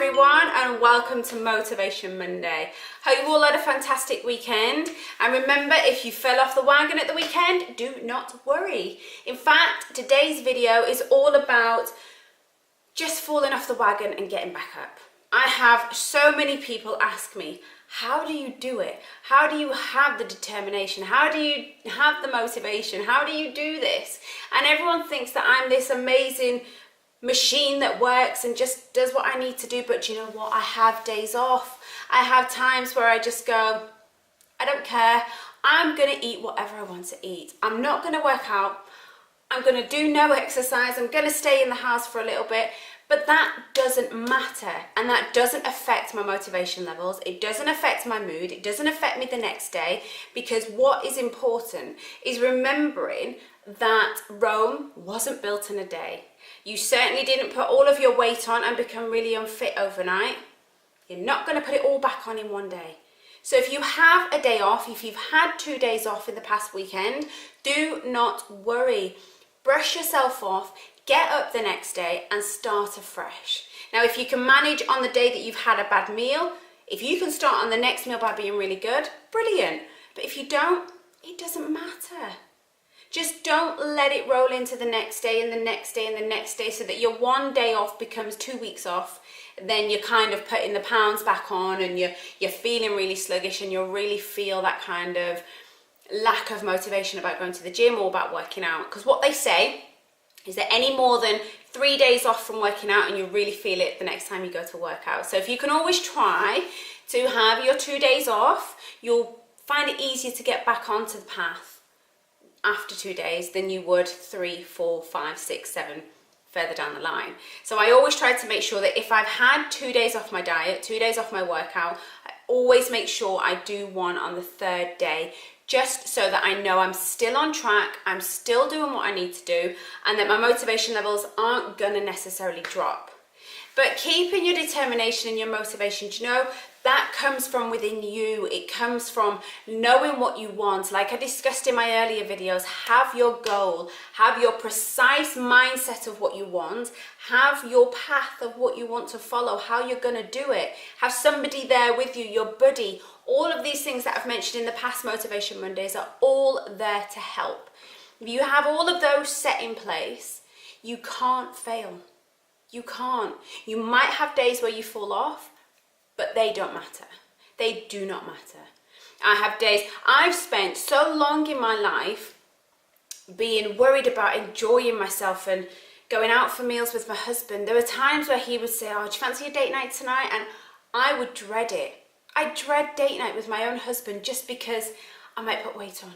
everyone, and welcome to Motivation Monday. Hope you all had a fantastic weekend, and remember, if you fell off the wagon at the weekend, do not worry. In fact, today's video is all about just falling off the wagon and getting back up. I have so many people ask me, how do you do it? How do you have the determination? How do you have the motivation? How do you do this? And everyone thinks that I'm this amazing machine that works and just does what I need to do. But do you know what? I have days off. I have times where I just go, I don't care. I'm going to eat whatever I want to eat. I'm not going to work out. I'm going to do no exercise. I'm going to stay in the house for a little bit. But that doesn't matter, and that doesn't affect my motivation levels. It doesn't affect my mood. It doesn't affect me the next day, because what is important is remembering that Rome wasn't built in a day. You certainly didn't put all of your weight on and become really unfit overnight. You're not going to put it all back on in one day. So if you have a day off, if you've had 2 days off in the past weekend, do not worry. Brush yourself off. Get up the next day and start afresh. Now, if you can manage on the day that you've had a bad meal, if you can start on the next meal by being really good, brilliant. But if you don't, it doesn't matter. Just don't let it roll into the next day and the next day and the next day, so that your one day off becomes 2 weeks off. Then you're kind of putting the pounds back on, and you're feeling really sluggish, and you'll really feel that kind of lack of motivation about going to the gym or about working out. Because what they say is that any more than 3 days off from working out and you really feel it the next time you go to work out. So if you can always try to have your 2 days off, you'll find it easier to get back onto the path after 2 days than you would 3, 4, 5, 6, 7 further down the line. So I always try to make sure that if I've had 2 days off my diet, 2 days off my workout, I always make sure I do one on the third day, just so that I know I'm still on track, I'm still doing what I need to do, and that my motivation levels aren't going to necessarily drop. But keeping your determination and your motivation, you know, that comes from within you. It comes from knowing what you want. Like I discussed in my earlier videos, have your goal, have your precise mindset of what you want, have your path of what you want to follow, how you're going to do it, have somebody there with you, your buddy. All of these things that I've mentioned in the past Motivation Mondays are all there to help. If you have all of those set in place, you can't fail. You can't. You might have days where you fall off, but they don't matter. They do not matter. I have days, I've spent so long in my life being worried about enjoying myself and going out for meals with my husband. There were times where he would say, oh, do you fancy a date night tonight? And I would dread it. I dread date night with my own husband just because I might put weight on,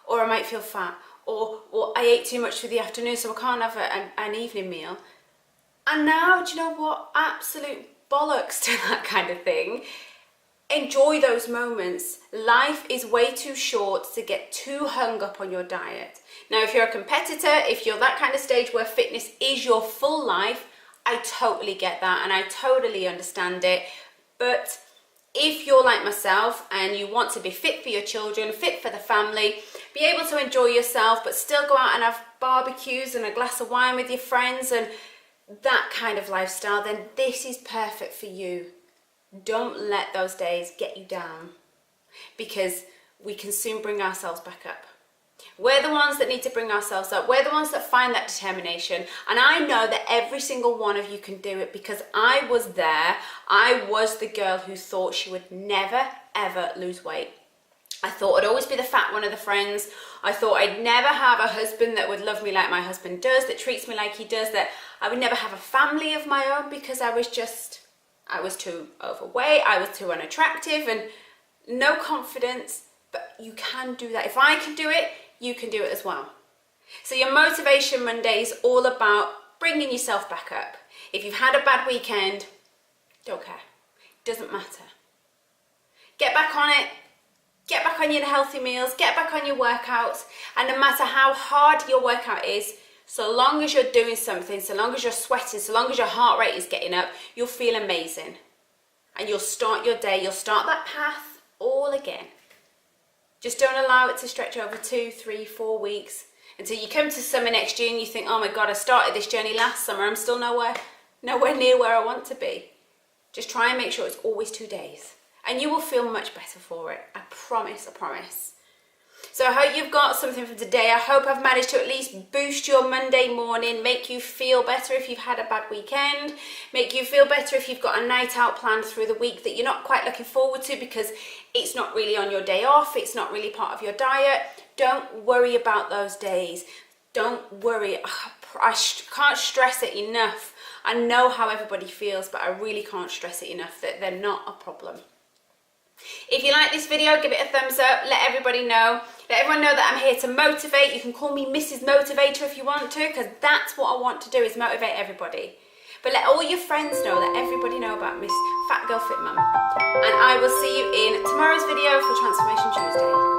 or I might feel fat, or I ate too much through the afternoon so I can't have an evening meal. And now, do you know what? Absolute bollocks to that kind of thing. Enjoy those moments. Life is way too short to get too hung up on your diet. Now, if you're a competitor, if you're that kind of stage where fitness is your full life, I totally get that and I totally understand it. But if you're like myself and you want to be fit for your children, fit for the family, be able to enjoy yourself, but still go out and have barbecues and a glass of wine with your friends and that kind of lifestyle, then this is perfect for you. Don't let those days get you down, because we can soon bring ourselves back up. We're the ones that need to bring ourselves up. We're the ones that find that determination. And I know that every single one of you can do it, because I was there. I was the girl who thought she would never, ever lose weight. I thought I'd always be the fat one of the friends. I thought I'd never have a husband that would love me like my husband does, that treats me like he does, that I would never have a family of my own, because I was too overweight, I was too unattractive and no confidence. But you can do that. If I can do it, you can do it as well. So your Motivation Monday is all about bringing yourself back up. If you've had a bad weekend, don't care. It doesn't matter. Get back on it. Get back on your healthy meals, get back on your workouts, and no matter how hard your workout is, so long as you're doing something, so long as you're sweating, so long as your heart rate is getting up, you'll feel amazing. And you'll start your day, you'll start that path all again. Just don't allow it to stretch over 2, 3, 4 weeks until you come to summer next year and you think, oh my God, I started this journey last summer, I'm still nowhere near where I want to be. Just try and make sure it's always 2 days. And you will feel much better for it. I promise, I promise. So I hope you've got something from today. I hope I've managed to at least boost your Monday morning, make you feel better if you've had a bad weekend, make you feel better if you've got a night out planned through the week that you're not quite looking forward to because it's not really on your day off, it's not really part of your diet. Don't worry about those days. Don't worry. I can't stress it enough. I know how everybody feels, but I really can't stress it enough that they're not a problem. If you like this video, give it a thumbs up, let everybody know. Let everyone know that I'm here to motivate. You can call me Mrs. Motivator if you want to, because that's what I want to do, is motivate everybody. But let all your friends know, let everybody know about Miss Fat Girl Fit Mum. And I will see you in tomorrow's video for Transformation Tuesday.